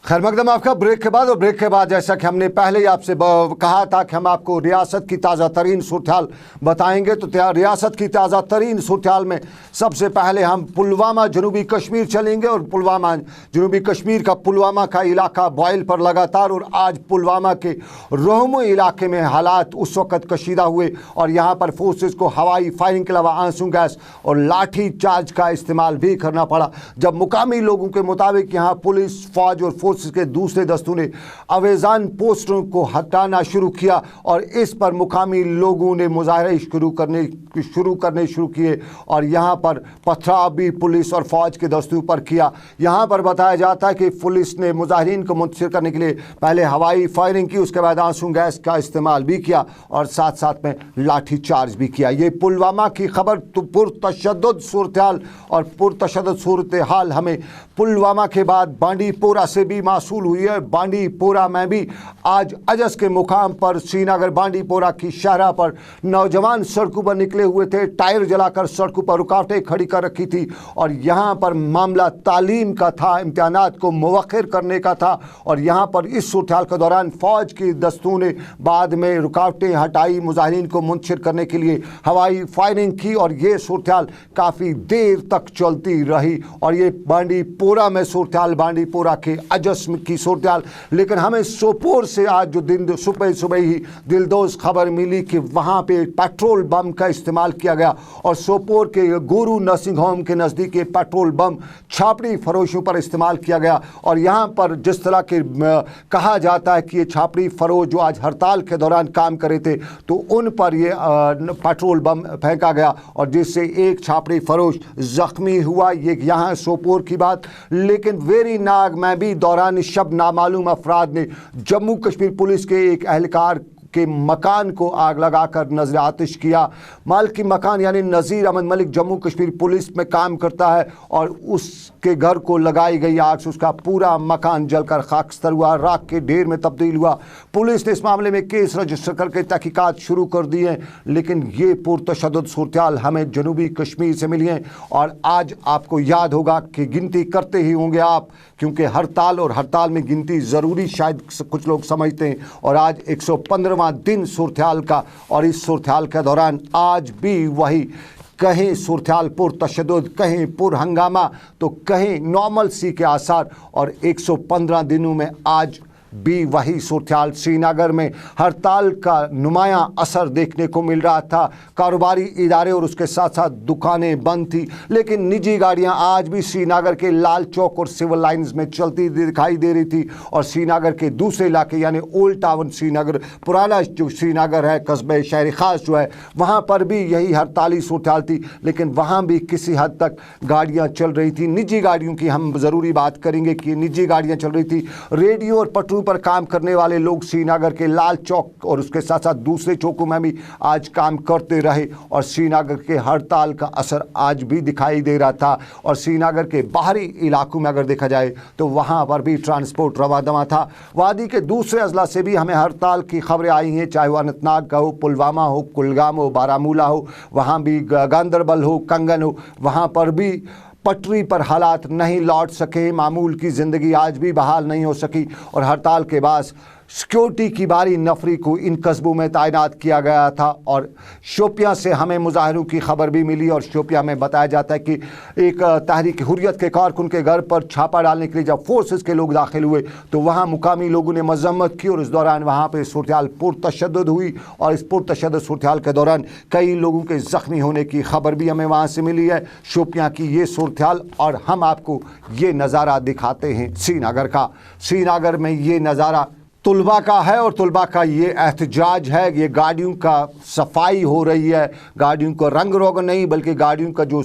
खैर मकदम आपका ब्रेक के बाद। और ब्रेक के बाद जैसा कि हमने पहले ही आपसे कहा था कि हम आपको रियासत की ताज़ा तरीन सूरत बताएंगे, तो रियासत की ताज़ा तरीन सूरत में सबसे पहले हम पुलवामा जनूबी कश्मीर चलेंगे। और पुलवामा जनूबी कश्मीर का पुलवामा का इलाका बॉयल पर लगातार, और आज पुलवामा के रोहमो इलाके में हालात उस वक़्त कशीदा हुए और यहाँ पर फोर्सेस को हवाई फायरिंग के अलावा आंसू गैस और लाठी चार्ज का इस्तेमाल भी करना पड़ा। जब मुकामी लोगों के मुताबिक यहाँ पुलिस, फौज और फोर्सेस के दूसरे दस्तों ने अवेजान पोस्टरों को हटाना शुरू किया और इस पर मुकामी लोगों ने मुजाहरे शुरू करने शुरू किए और यहाँ पर पथराव भी पुलिस और फौज के दस्तों पर किया। यहाँ पर बताया जाता है कि पुलिस ने मुजाहिरीन को मुंतशिर करने के लिए पहले हवाई फायरिंग की, उसके बाद आंसू गैस का इस्तेमाल भी किया और साथ साथ में लाठी चार्ज भी किया। ये पुलवामा की खबर तो पुरतशद्दुद सूरत और पुरतशद्दुद सूरत हाल हमें पुलवामा के बाद बांडीपोरा से भी मासूल हुई है। बांडीपोरा में भी आज अजस के मुकाम पर श्रीनगर बांडीपोरा की शाहरा पर नौजवान सड़कों पर निकले हुए थे, टायर जलाकर सड़कों पर रुकावटें खड़ी कर रखी थी और यहाँ पर मामला तालीम का था, इम्तिहानात को मुवक्किर करने का था। और यहाँ पर इस सूरत के दौरान फौज की दस्तों ने बाद में रुकावटें हटाई, मुजाहिरीन को मुंतशिर करने के लिए हवाई फायरिंग की और ये सूरत काफ़ी देर तक चलती रही। और ये बांडीपोरा में सूरत, बांडीपोरा के अजस की सूरत। लेकिन हमें सोपोर से आज जो दिन सुबह ही दिलदोज खबर मिली कि वहाँ पे पेट्रोल बम का इस्तेमाल किया गया और सोपोर के गुरु नर्सिंग होम के नज़दीक ये पेट्रोल बम छापड़ी फरोशों पर इस्तेमाल किया गया। और यहाँ पर जिस तरह के कहा जाता है कि ये छापड़ी फरोश जो आज हड़ताल के दौरान काम करे थे, तो उन पर ये पेट्रोल बम फेंका गया और जिससे एक छापड़ी फरोश ज़ख्मी हुआ। ये यहाँ सोपोर की बात। लेकिन वेरीनाग में भी दौरान शब नामालूम अफराद ने जम्मू कश्मीर पुलिस के एक एहलकार के मकान को आग लगाकर नजर आतिश किया। मालिक मकान यानी नज़ीर अहमद मलिक जम्मू कश्मीर पुलिस में काम करता है और उसके घर को लगाई गई आग से उसका पूरा मकान जलकर खाकस्तर हुआ, राख के ढेर में तब्दील हुआ। पुलिस ने इस मामले में केस रजिस्टर करके तहकीकात शुरू कर दी हैं। लेकिन ये पुरतशद्दुद सूरत हमें जनूबी कश्मीर से मिली हैं और आज आपको याद होगा कि गिनती करते ही होंगे आप, क्योंकि हड़ताल में गिनती ज़रूरी शायद कुछ लोग समझते हैं। और आज 115वां दिन सूरत का और इस सूरत के दौरान आज भी वही कहीं सूरत पुरतशद्दुद, कहीं पुरहंगामा तो कहीं नॉर्मल सी के आसार। और 115 दिनों में आज भी वही सूरत श्रीनगर में हड़ताल का नुमायां असर देखने को मिल रहा था। कारोबारी इदारे और उसके साथ साथ दुकानें बंद थी, लेकिन निजी गाड़ियां आज भी श्रीनगर के लाल चौक और सिविल लाइंस में चलती दिखाई दे रही थी। और श्रीनगर के दूसरे इलाके यानी ओल्ड टाउन श्रीनगर, पुराना जो श्रीनगर है, कस्बे शहर ख़ास जो है, वहाँ पर भी यही हड़ताली सूरत थी। लेकिन वहाँ भी किसी हद तक गाड़ियाँ चल रही थी। निजी गाड़ियों की हम ज़रूरी बात करेंगे कि निजी गाड़ियाँ चल रही थी। रेडियो और पटरू पर काम करने वाले लोग श्रीनगर के लाल चौक और उसके साथ साथ दूसरे चौकों में भी आज काम करते रहे और श्रीनगर के हड़ताल का असर आज भी दिखाई दे रहा था। और श्रीनगर के बाहरी इलाकों में अगर देखा जाए तो वहाँ पर भी ट्रांसपोर्ट रवादमा था। वादी के दूसरे अजला से भी हमें हड़ताल की खबरें आई हैं, चाहे वह अनंतनाग का हो, पुलवामा हो, कुलगाम हो, बारामूला हो, वहाँ भी गांदरबल हो, कंगन हो, वहाँ पर भी पटरी पर हालात नहीं लौट सके। मामूल की ज़िंदगी आज भी बहाल नहीं हो सकी और हड़ताल के बाद सिक्योरिटी की भारी नफरी को इन कस्बों में तैनात किया गया था। और शोपियां से हमें मुजाहिरों की खबर भी मिली और शोपियां में बताया जाता है कि एक तहरीक हुर्रियत के कारकुन के घर पर छापा डालने के लिए जब फोर्सेस के लोग दाखिल हुए तो वहां मुकामी लोगों ने मजम्मत की और इस दौरान वहां पर सूरत पुरतशद्दुद हुई। और इस पुरतशद्दुद सूरत के दौरान कई लोगों के ज़ख्मी होने की खबर भी हमें वहाँ से मिली है, शोपियाँ की ये सूरत। और हम आपको ये नज़ारा दिखाते हैं श्रीनगर का। श्रीनगर में ये नज़ारा तुलबा का है और तुलबा का ये एहतजाज है। ये गाड़ियों का सफाई हो रही है, गाड़ियों को रंग रोगन नहीं बल्कि गाड़ियों का जो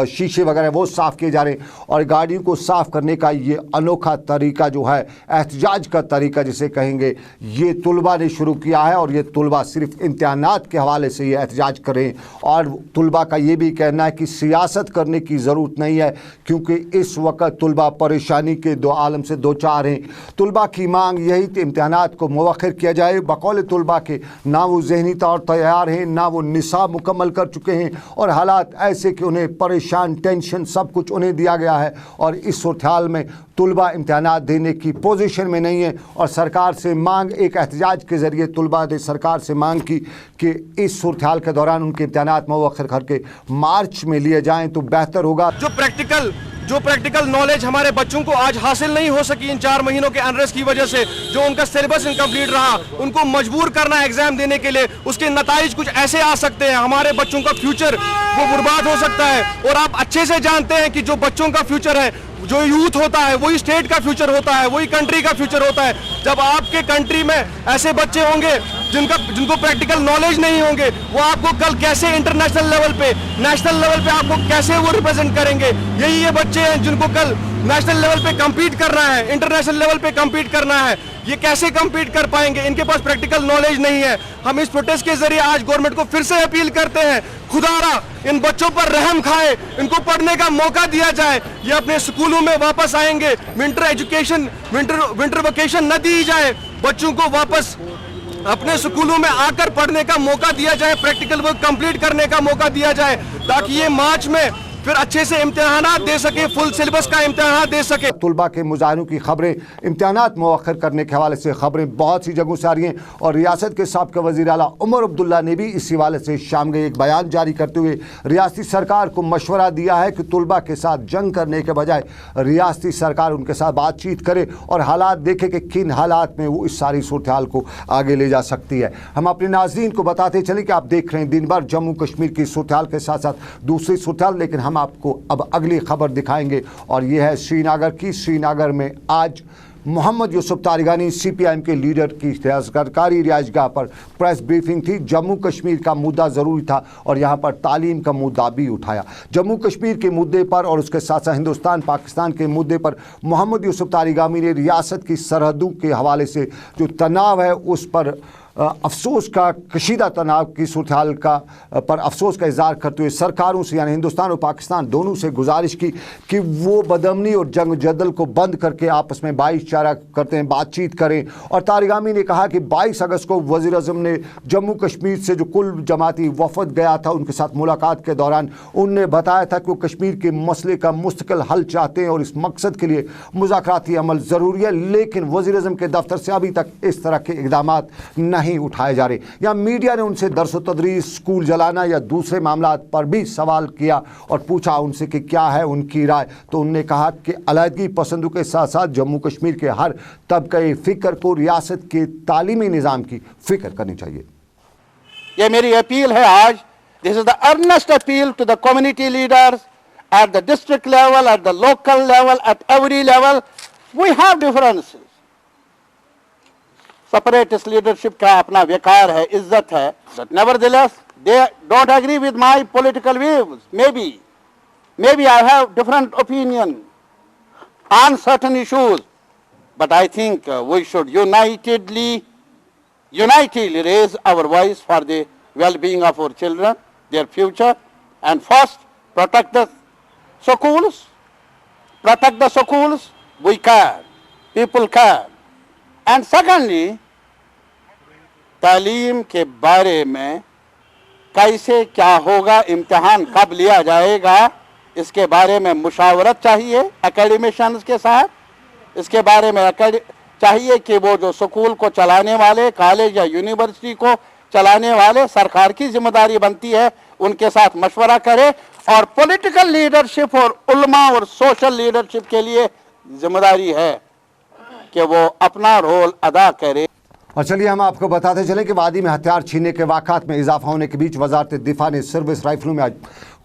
शीशे वगैरह वो साफ़ किए जा रहे हैं। और गाड़ियों को साफ़ करने का ये अनोखा तरीका जो है, एहतजाज का तरीका जिसे कहेंगे, ये तुलबा ने शुरू किया है। और ये तुलबा सिर्फ इम्तिहानात के हवाले से ये एहतजाज करें। और तुलबा का ये भी कहना है कि सियासत करने की ज़रूरत नहीं है, क्योंकि इस वक्त तुलबा परेशानी के दो आलम से दो चार हैं। तुलबा की मांग यही थी इम्तिहान को मुवक्किर किया जाए। बकौल तुलबा के ना वो जहनी तौर तैयार हैं, ना वो निसाब मुकम्मल कर चुके हैं और हालात ऐसे कि उन्हें परेशान, टेंशन सब कुछ उन्हें दिया गया है। और इस सूरत हाल में तुलबा इम्तहानात देने की पोजीशन में नहीं है और सरकार से मांग, एक एहतजाज के ज़रिए तुलबा ने सरकार से मांग की कि इस सूरत हाल के दौरान उनके इम्तहानात मौखर करके मार्च में लिए जाएँ तो बेहतर होगा। जो प्रैक्टिकल नॉलेज हमारे बच्चों को आज हासिल नहीं हो सकी इन 4 महीनों के अनरेस्ट की वजह से, जो उनका सिलेबस इनकम्प्लीट रहा, उनको मजबूर करना एग्जाम देने के लिए, उसके नताइज कुछ ऐसे आ सकते हैं, हमारे बच्चों का फ्यूचर वो बर्बाद हो सकता है। और आप अच्छे से जानते हैं कि जो बच्चों का फ्यूचर है, जो यूथ होता है, वही स्टेट का फ्यूचर होता है, वही कंट्री का फ्यूचर होता है। जब आपके कंट्री में ऐसे बच्चे होंगे जिनको प्रैक्टिकल नॉलेज नहीं होंगे, वो आपको कल कैसे इंटरनेशनल लेवल पे, नेशनल लेवल पे आपको कैसे वो रिप्रेजेंट करेंगे। यही ये बच्चे हैं जिनको कल नेशनल लेवल पे कम्पीट करना है, इंटरनेशनल लेवल पे कम्पीट करना है। ये कैसे कम्पीट कर पाएंगे? इनके पास प्रैक्टिकल नॉलेज नहीं है। हम इस प्रोटेस्ट के जरिए आज गवर्नमेंट को फिर से अपील करते हैं, खुदारा इन बच्चों पर रहम खाए, इनको पढ़ने का मौका दिया जाए। ये अपने स्कूलों में वापस आएंगे, विंटर वेकेशन न दी जाए, बच्चों को वापस अपने स्कूलों में आकर पढ़ने का मौका दिया जाए, प्रैक्टिकल वर्क कंप्लीट करने का मौका दिया जाए, ताकि ये मार्च में फिर अच्छे से इम्तिहानात दे सके, फुल सिलेबस का इम्तिहान दे सके। तुलबा के मुजाहिरों की खबरें, इम्तिहानात मौखर करने के हवाले से खबरें बहुत सी जगहों से आ रही हैं और रियासत के साबिक़ा वज़ीर आला उमर अब्दुल्ला ने भी इसी हवाले से शाम के एक बयान जारी करते हुए रियासती सरकार को मशवरा दिया है कि तुलबा के साथ जंग करने के बजाय रियासती सरकार उनके साथ बातचीत करे और हालात देखे कि किन हालात में वो इस सारी सूरत हाल को आगे ले जा सकती है। हम अपने नाज़रीन को बताते चले कि आप देख रहे हैं दिन भर जम्मू कश्मीर की सूरत हाल के साथ साथ दूसरी सूरत हाल, लेकिन हम आपको अब अगली खबर दिखाएंगे और यह है श्रीनगर की। श्रीनगर में आज मोहम्मद यूसुफ तारिगानी सीपीआईएम के लीडर की सरकारी रिहाइशगाह पर प्रेस ब्रीफिंग थी। जम्मू कश्मीर का मुद्दा ज़रूरी था और यहाँ पर तालीम का मुद्दा भी उठाया। जम्मू कश्मीर के मुद्दे पर और उसके साथ साथ हिंदुस्तान पाकिस्तान के मुद्दे पर मोहम्मद यूसुफ तारिगानी ने रियासत की सरहदों के हवाले से जो तनाव है उस पर अफसोस का, कशीदा तनाव की सूरत हाल का पर अफसोस का इज़हार करते हुए सरकारों से यानी हिंदुस्तान और पाकिस्तान दोनों से गुजारिश की कि वो बदअमनी और जंग जदल को बंद करके आपस में भाईचारा करते हैं, बातचीत करें। और तारिगानी ने कहा कि 22 अगस्त को वज़ीर आज़म ने जम्मू कश्मीर से जो कुल जमाती वफद गया था उनके साथ मुलाकात के दौरान उनने बताया था कि वो कश्मीर के मसले का मुस्तकिल हल चाहते हैं और इस मकसद के लिए मुज़ाकराती अमल ज़रूरी है, लेकिन वज़ीर आज़म के दफ्तर से अभी तक इस तरह के इक़दाम नहीं उठाए जा रहे। या मीडिया ने उनसे दरस तदरीस, स्कूल जलाना या दूसरे मामलात पर भी सवाल किया और पूछा उनसे कि क्या है उनकी राय, तो उन्होंने कहा कि अलहदगी पसंदों के साथ साथ जम्मू कश्मीर के हर तबके फ़िक्र को रियासत के तालीमी निज़ाम की फ़िक्र करनी चाहिए। ये मेरी अपील है आज। This is the earnest appeal to the community leaders at the district level, at the local level, at every level. We have differences. Separatist leadership का अपना व्यकार है, इज्जत है, but nevertheless they don't agree with my political views. Maybe I have different opinion on certain issues, but I think we should unitedly raise our voice for the well-being of our children, their future, and first protect the schools. Protect the schools. We can. People can. And secondly तालीम के बारे में कैसे क्या होगा, इम्तिहान कब लिया जाएगा, इसके बारे में मुशावरत चाहिए एकेडमिशियंस के साथ। इसके बारे में चाहिए कि वो जो स्कूल को चलाने वाले, कॉलेज या यूनिवर्सिटी को चलाने वाले, सरकार की जिम्मेदारी बनती है उनके साथ मशवरा करे और पॉलिटिकल लीडरशिप और उलमा और सोशल लीडरशिप के लिए जिम्मेदारी है कि वो अपना रोल अदा करे। और चलिए हम आपको बताते चलें कि वादी में हथियार छीनने के वाक़ात में इजाफा होने के बीच वज़ारत दिफा ने सर्विस राइफलों में आज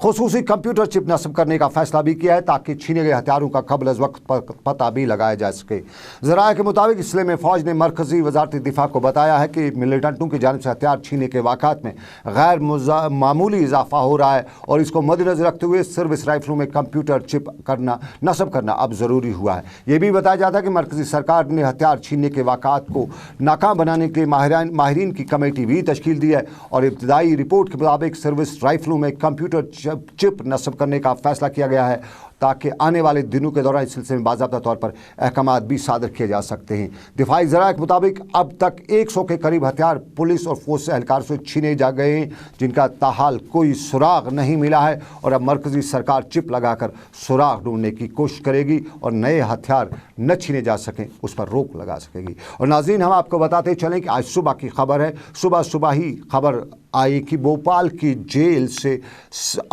खुसूसी कंप्यूटर चिप नस्ब करने का फैसला भी किया है ताकि छीने गए हथियारों का कबल अज़ वक्त पता भी लगाया जा सके। ज़राए के मुताबिक इसलिए में फ़ौज ने मरकज़ी वज़ारत दिफा को बताया है कि मिलिटेंटों की जानिब से हथियार छीनने के वाक़ात में गैर मामूली इजाफा हो रहा है और इसको मद्देनज़र रखते हुए सर्विस राइफलों में कंप्यूटर चिप नस्ब करना अब ज़रूरी हुआ है। ये भी बताया जाता है कि मरकज़ी सरकार ने हथियार छीनने के वाक़ात को नाकाम बनाने के लिए माहिरीन की कमेटी भी तश्कील दी है और इब्तदाई रिपोर्ट के मुताबिक सर्विस राइफलों में कंप्यूटर चिप नस्ब करने का फैसला किया गया है ताकि आने वाले दिनों के दौरान इस सिलसिले में बाज़ाब्ता तौर पर अहकाम भी सादर किए जा सकते हैं। दिफाई ज़राए के मुताबिक अब तक 100 के करीब हथियार पुलिस और फौज से एहलकार से छीने जा गए हैं, जिनका ताहाल कोई सुराग नहीं मिला है और अब मरकज़ी सरकार चिप लगाकर सुराग ढूंढने की कोशिश करेगी और नए हथियार न छीने जा सकें उस पर रोक लगा सकेगी। और नाज़रीन, हम आपको बताते चलें कि आज सुबह की खबर है, सुबह ही खबर आई कि भोपाल की जेल से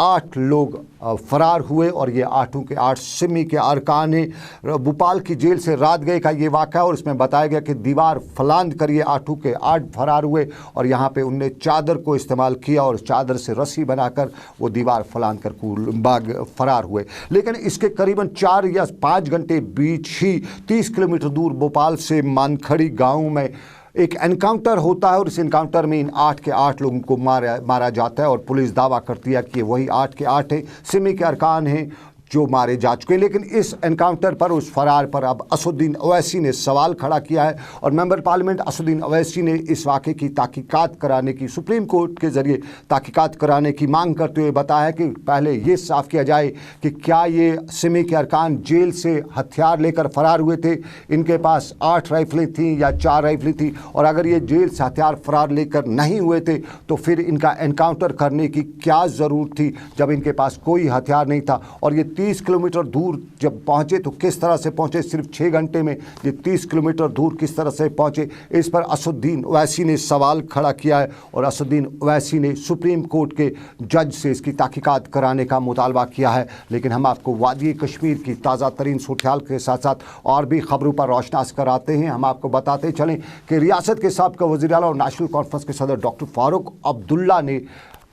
8 लोग फरार हुए और ये 8 के 8 सिमी के अरकान हैं। भोपाल की जेल से रात गए का ये वाक़ा और इसमें बताया गया कि दीवार फलांद कर ये 8 के 8 फरार हुए और यहाँ पे उनने चादर को इस्तेमाल किया और चादर से रस्सी बनाकर वो दीवार फलांद कर बाग फरार हुए। लेकिन इसके करीबन 4 या 5 घंटे बीच ही 30 किलोमीटर दूर भोपाल से मानखड़ी गाँव में एक एनकाउंटर होता है और इस एनकाउंटर में इन 8 के 8 लोगों को मारा जाता है और पुलिस दावा करती है कि वही 8 के 8 हैं, सिमी के अरकान हैं जो मारे जा चुके हैं। लेकिन इस एनकाउंटर पर, उस फरार पर अब असदुद्दीन ओवैसी ने सवाल खड़ा किया है और मेंबर पार्लियामेंट असदुद्दीन ओवैसी ने इस वाक़े की तहकीकात कराने की, सुप्रीम कोर्ट के ज़रिए तहकीकात कराने की मांग करते हुए बताया कि पहले ये साफ़ किया जाए कि क्या ये सिमी के अरकान जेल से हथियार लेकर फरार हुए थे, इनके पास 8 राइफलें थीं या 4 राइफलें थी, और अगर ये जेल से हथियार फरार लेकर नहीं हुए थे तो फिर इनका एनकाउंटर करने की क्या ज़रूरत थी जब इनके पास कोई हथियार नहीं था। और ये 30 किलोमीटर दूर जब पहुंचे तो किस तरह से पहुंचे, सिर्फ 6 घंटे में ये 30 किलोमीटर दूर किस तरह से पहुंचे, इस पर असदुद्दीन ओवैसी ने सवाल खड़ा किया है और असदुद्दीन ओवैसी ने सुप्रीम कोर्ट के जज से इसकी तहकीकात कराने का मुतालबा किया है। लेकिन हम आपको वादी कश्मीर की ताज़ा तरीन सूरत-ए-हाल के साथ साथ और भी खबरों पर रोशनास कराते हैं। हम आपको बताते चलें कि रियासत के साबिक़ा वज़ीर आला और नेशनल कॉन्फ्रेंस के सदर डॉक्टर फारूक अब्दुल्ला ने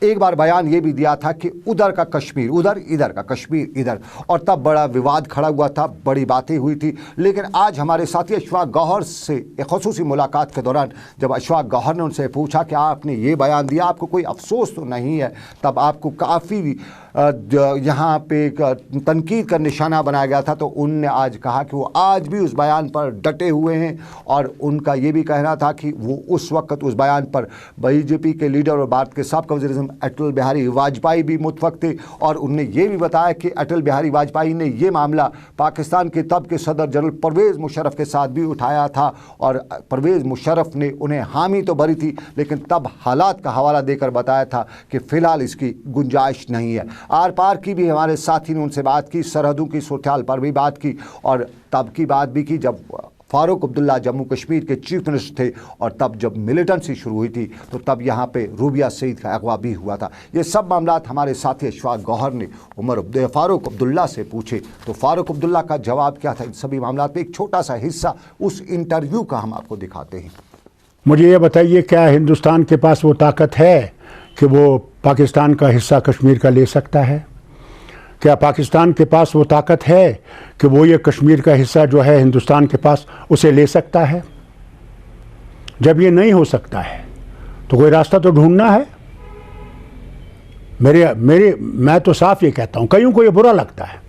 एक बार बयान ये भी दिया था कि उधर का कश्मीर उधर, इधर का कश्मीर इधर, और तब बड़ा विवाद खड़ा हुआ था, बड़ी बातें हुई थी। लेकिन आज हमारे साथी अशफाक गौहर से एक ख़ुसूसी मुलाकात के दौरान जब अशफाक गौहर ने उनसे पूछा कि आपने ये बयान दिया, आपको कोई अफसोस तो नहीं है, तब आपको काफ़ी यहाँ पे तनकीद का निशाना बनाया गया था, तो उनने आज कहा कि वो आज भी उस बयान पर डटे हुए हैं और उनका ये भी कहना था कि वो उस वक्त उस बयान पर बीजेपी के लीडर और भारत के साबिक़ा वज़ीर-ए-आज़म अटल बिहारी वाजपेयी भी मुतफ़क़ थे और उनने ये भी बताया कि अटल बिहारी वाजपेयी ने ये मामला पाकिस्तान के तब के सदर जनरल परवेज़ मुशर्रफ के साथ भी उठाया था और परवेज़ मुशर्रफ ने उन्हें हामी तो भरी थी, लेकिन तब हालात का हवाला देकर बताया था कि फ़िलहाल इसकी गुंजाइश नहीं है। आर पार की भी हमारे साथी ने उनसे बात की, सरहदों की सूरत-ए-हाल पर भी बात की और तब की बात भी की जब फारूक अब्दुल्ला जम्मू कश्मीर के चीफ मिनिस्टर थे और तब जब मिलिटेंसी शुरू हुई थी तो तब यहाँ पे रूबिया सईद का अगवा भी हुआ था। ये सब मामलात हमारे साथी अशफाक गौहर ने फारूक अब्दुल्ला से पूछे, तो फारूक अब्दुल्ला का जवाब क्या था इन सभी मामलात पे, एक छोटा सा हिस्सा उस इंटरव्यू का हम आपको दिखाते हैं। मुझे ये बताइए, क्या हिंदुस्तान के पास वो ताकत है कि वो पाकिस्तान का हिस्सा कश्मीर का ले सकता है? क्या पाकिस्तान के पास वो ताकत है कि वो ये कश्मीर का हिस्सा जो है हिंदुस्तान के पास उसे ले सकता है? जब ये नहीं हो सकता है तो कोई रास्ता तो ढूंढना है। मैं तो साफ ये कहता हूँ, कईयों को ये बुरा लगता है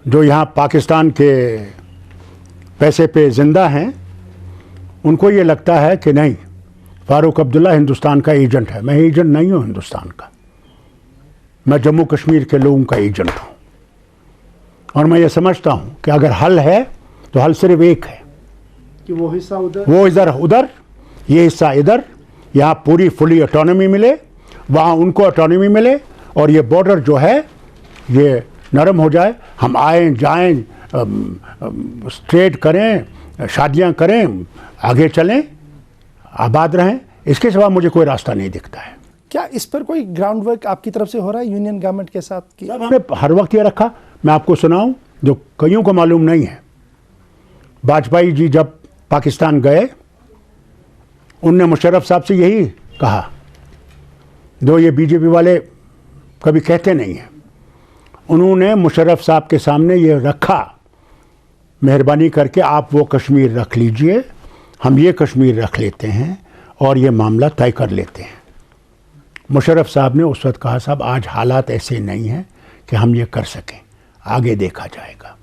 जो यहाँ पाकिस्तान के पैसे पे जिंदा हैं, उनको ये लगता है कि नहीं, फारूक अब्दुल्ला हिंदुस्तान का एजेंट है। मैं एजेंट नहीं हूँ हिंदुस्तान का, मैं जम्मू कश्मीर के लोगों का एजेंट हूँ और मैं ये समझता हूँ कि अगर हल है तो हल सिर्फ एक है कि वो हिस्सा उधर, वो उधर, ये हिस्सा इधर, यहाँ पूरी फुली ऑटोनॉमी मिले, वहाँ उनको ऑटोनॉमी मिले और ये बॉर्डर जो है ये नरम हो जाए, हम आएँ जाएँ, ट्रेड करें, शादियाँ करें, आगे चलें, आबाद रहें। इसके सिवा मुझे कोई रास्ता नहीं दिखता है। क्या इस पर कोई ग्राउंड वर्क आपकी तरफ से हो रहा है यूनियन गवर्नमेंट के साथ की? हमने हर वक्त ये रखा। मैं आपको सुनाऊं जो कईयों को मालूम नहीं है, वाजपेयी जी जब पाकिस्तान गए उनने मुशर्रफ साहब से यही कहा, जो ये बीजेपी वाले कभी कहते नहीं हैं। उन्होंने मुशर्रफ साहब के सामने ये रखा, मेहरबानी करके आप वो कश्मीर रख लीजिए, हम ये कश्मीर रख लेते हैं और ये मामला तय कर लेते हैं। मुशर्रफ साहब ने उस वक्त कहा, साहब आज हालात ऐसे नहीं हैं कि हम ये कर सकें, आगे देखा जाएगा।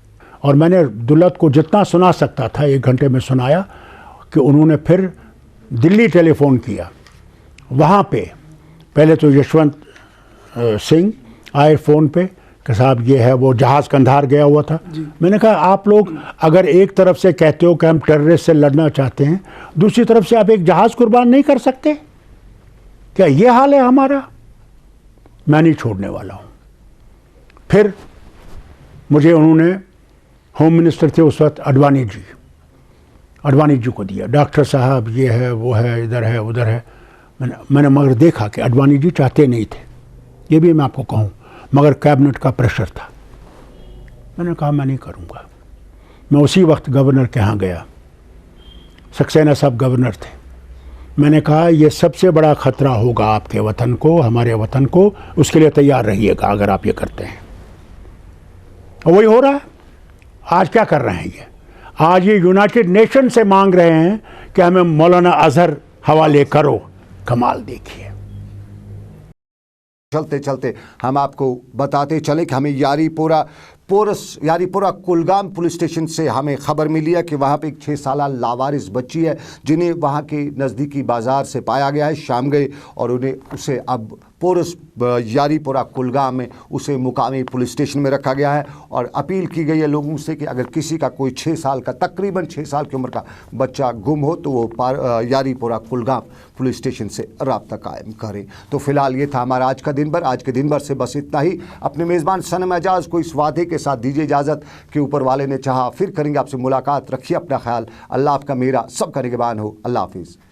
और मैंने दुल्लत को जितना सुना सकता था 1 घंटे में सुनाया कि उन्होंने फिर दिल्ली टेलीफोन किया। वहाँ पे पहले तो यशवंत सिंह आए फ़ोन पे कि साहब ये है, वो जहाज़ कंधार गया हुआ था। मैंने कहा आप लोग अगर एक तरफ से कहते हो कि हम टेररिस्ट से लड़ना चाहते हैं, दूसरी तरफ से आप एक जहाज़ कुर्बान नहीं कर सकते? क्या ये हाल है हमारा? मैं नहीं छोड़ने वाला हूँ। फिर मुझे उन्होंने, होम मिनिस्टर थे उस वक्त अडवाणी जी को दिया, डॉक्टर साहब ये है वो है इधर है उधर है। मैंने मगर देखा कि अडवाणी जी चाहते नहीं थे, ये भी मैं आपको कहूँ, मगर कैबिनेट का प्रेशर था। मैंने कहा मैं नहीं करूँगा। मैं उसी वक्त गवर्नर के यहाँ गया, सक्सेना साहब गवर्नर थे। मैंने कहा ये सबसे बड़ा ख़तरा होगा आपके वतन को, हमारे वतन को, उसके लिए तैयार रहिएगा अगर आप ये करते हैं। और वही हो रहा है। आज क्या कर रहे हैं ये? आज ये यूनाइटेड नेशन से मांग रहे हैं कि हमें मौलाना अजहर हवाले करो। कमाल देखिए। चलते चलते हम आपको बताते चले कि हमें यारीपोरा कुलगाम पुलिस स्टेशन से हमें खबर मिली है कि वहाँ पे एक 6 साल लावारिस बच्ची है जिन्हें वहाँ के नज़दीकी बाज़ार से पाया गया है शाम गए, और उन्हें उसे अब यारीपोरा कुलगाम में उसे मुकामी पुलिस स्टेशन में रखा गया है। और अपील की गई है लोगों से कि अगर किसी का कोई 6 साल का, तकरीबन 6 साल की उम्र का बच्चा गुम हो तो वो यारीपोरा कुलगाम पुलिस स्टेशन से रब्ता कायम करें। तो फिलहाल ये था हमारा आज का दिन भर। आज के दिन भर से बस इतना ही। अपने मेज़बान सनम एजाज को इस वादे के साथ दीजिए इजाज़त कि ऊपर वाले ने चाहा फिर करेंगे आपसे मुलाकात। रखिए अपना ख्याल। अल्लाह आपका मेरा सबका निगहबान हो। अल्लाह हाफिज़।